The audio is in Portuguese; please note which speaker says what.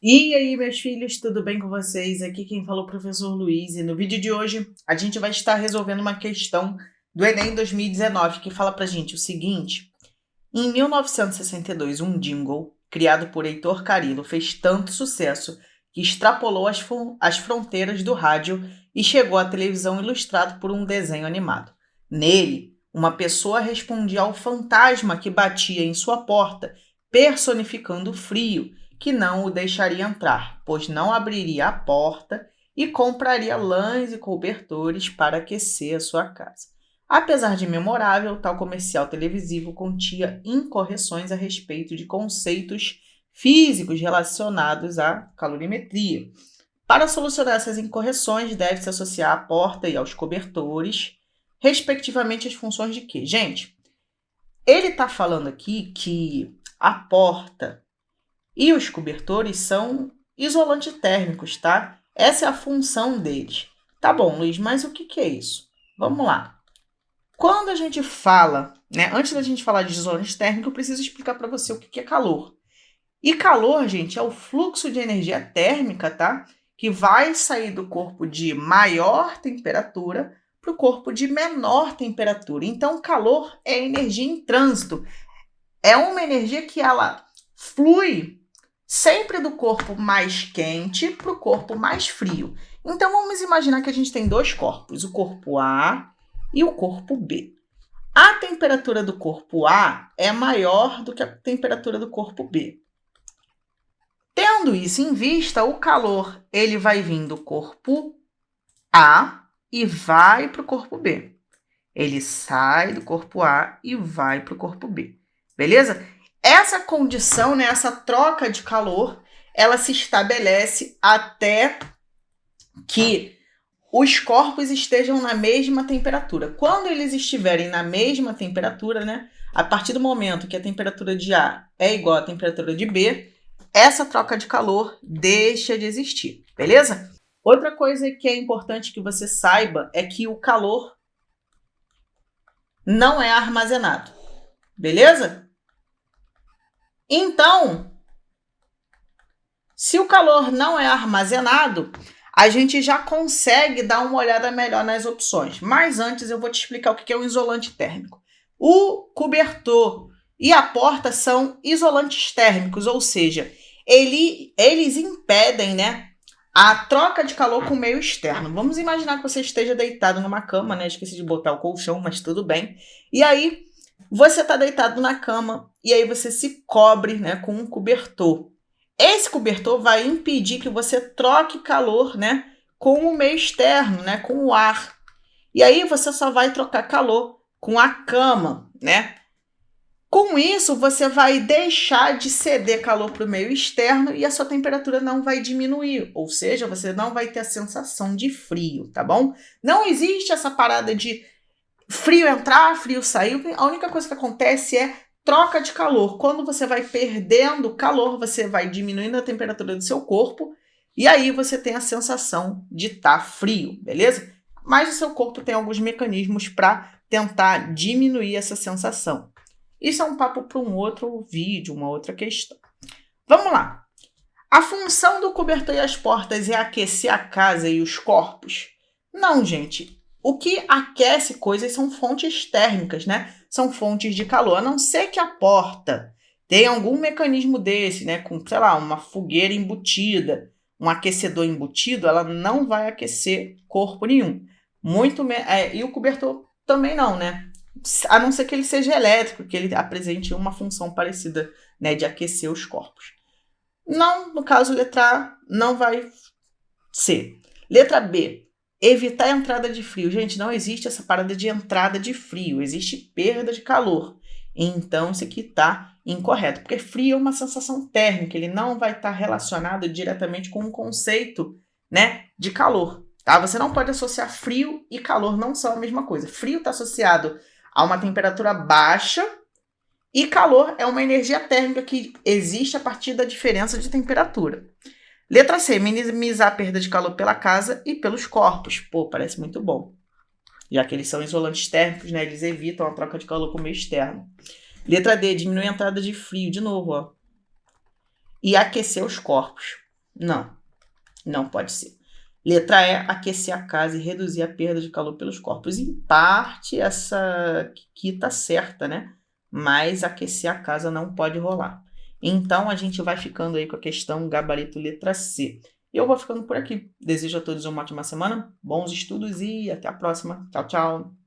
Speaker 1: E aí, meus filhos, tudo bem com vocês? Aqui quem falou é o professor Luiz, e no vídeo de hoje a gente vai estar resolvendo uma questão do Enem 2019 que fala pra gente o seguinte: em 1962, um jingle criado por Heitor Carillo fez tanto sucesso que extrapolou as fronteiras do rádio e chegou à televisão ilustrado por um desenho animado. Nele, uma pessoa respondia ao fantasma que batia em sua porta, personificando o frio, que não o deixaria entrar, pois não abriria a porta e compraria lãs e cobertores para aquecer a sua casa. Apesar de memorável, tal comercial televisivo continha incorreções a respeito de conceitos físicos relacionados à calorimetria. Para solucionar essas incorreções, deve-se associar à porta e aos cobertores, respectivamente, as funções de quê? Gente, ele está falando aqui que a porta e os cobertores são isolantes térmicos, tá? Essa é a função deles. Tá bom, Luiz, mas o que é isso? Vamos lá. Quando a gente fala, né, antes da gente falar de isolante térmico, eu preciso explicar para você o que é calor. E calor, gente, é o fluxo de energia térmica, tá? Que vai sair do corpo de maior temperatura para o corpo de menor temperatura. Então, calor é energia em trânsito. É uma energia que ela flui sempre do corpo mais quente para o corpo mais frio. Então, vamos imaginar que a gente tem dois corpos, o corpo A e o corpo B. A temperatura do corpo A é maior do que a temperatura do corpo B. Tendo isso em vista, o calor ele vai vir do corpo A e vai para o corpo B. Ele sai do corpo A e vai para o corpo B. Beleza? Essa condição, né, essa troca de calor, ela se estabelece até que os corpos estejam na mesma temperatura. Quando eles estiverem na mesma temperatura, né, a partir do momento que a temperatura de A é igual à temperatura de B, essa troca de calor deixa de existir, beleza? Outra coisa que é importante que você saiba é que o calor não é armazenado, beleza? Então, se o calor não é armazenado, a gente já consegue dar uma olhada melhor nas opções. Mas antes eu vou te explicar o que é um isolante térmico. O cobertor e a porta são isolantes térmicos, ou seja, eles impedem, né, a troca de calor com o meio externo. Vamos imaginar que você esteja deitado numa cama, né? Esqueci de botar o colchão, mas tudo bem. E aí, você está deitado na cama e aí você se cobre, né, com um cobertor. Esse cobertor vai impedir que você troque calor, né, com o meio externo, né, com o ar. E aí você só vai trocar calor com a cama, né? Com isso, você vai deixar de ceder calor para o meio externo e a sua temperatura não vai diminuir, ou seja, você não vai ter a sensação de frio, tá bom? Não existe essa parada de frio entrar, frio sair. A única coisa que acontece é troca de calor. Quando você vai perdendo calor, você vai diminuindo a temperatura do seu corpo e aí você tem a sensação de estar frio, beleza? Mas o seu corpo tem alguns mecanismos para tentar diminuir essa sensação. Isso é um papo para um outro vídeo, uma outra questão. Vamos lá. A função do cobertor e as portas é aquecer a casa e os corpos? Não, gente. O que aquece coisas são fontes térmicas, né? São fontes de calor. A não ser que a porta tenha algum mecanismo desse, né? Com, sei lá, uma fogueira embutida, um aquecedor embutido, ela não vai aquecer corpo nenhum. E o cobertor também não, né? A não ser que ele seja elétrico, que ele apresente uma função parecida, né, de aquecer os corpos. Não, no caso, letra A não vai ser. Letra B, evitar a entrada de frio. Gente, não existe essa parada de entrada de frio, existe perda de calor. Então, isso aqui está incorreto, porque frio é uma sensação térmica, ele não vai estar relacionado diretamente com o conceito, né, de calor. Tá? Você não pode associar frio e calor, não são a mesma coisa. Frio está associado a uma temperatura baixa e calor é uma energia térmica que existe a partir da diferença de temperatura. Letra C, minimizar a perda de calor pela casa e pelos corpos. Pô, parece muito bom. Já que eles são isolantes térmicos, né? Eles evitam a troca de calor com o meio externo. Letra D, diminuir a entrada de frio. De novo, ó. E aquecer os corpos. Não, não pode ser. Letra E, aquecer a casa e reduzir a perda de calor pelos corpos. Em parte, essa aqui tá certa, né? Mas aquecer a casa não pode rolar. Então, a gente vai ficando aí com a questão gabarito letra C. Eu vou ficando por aqui. Desejo a todos uma ótima semana, bons estudos e até a próxima. Tchau, tchau.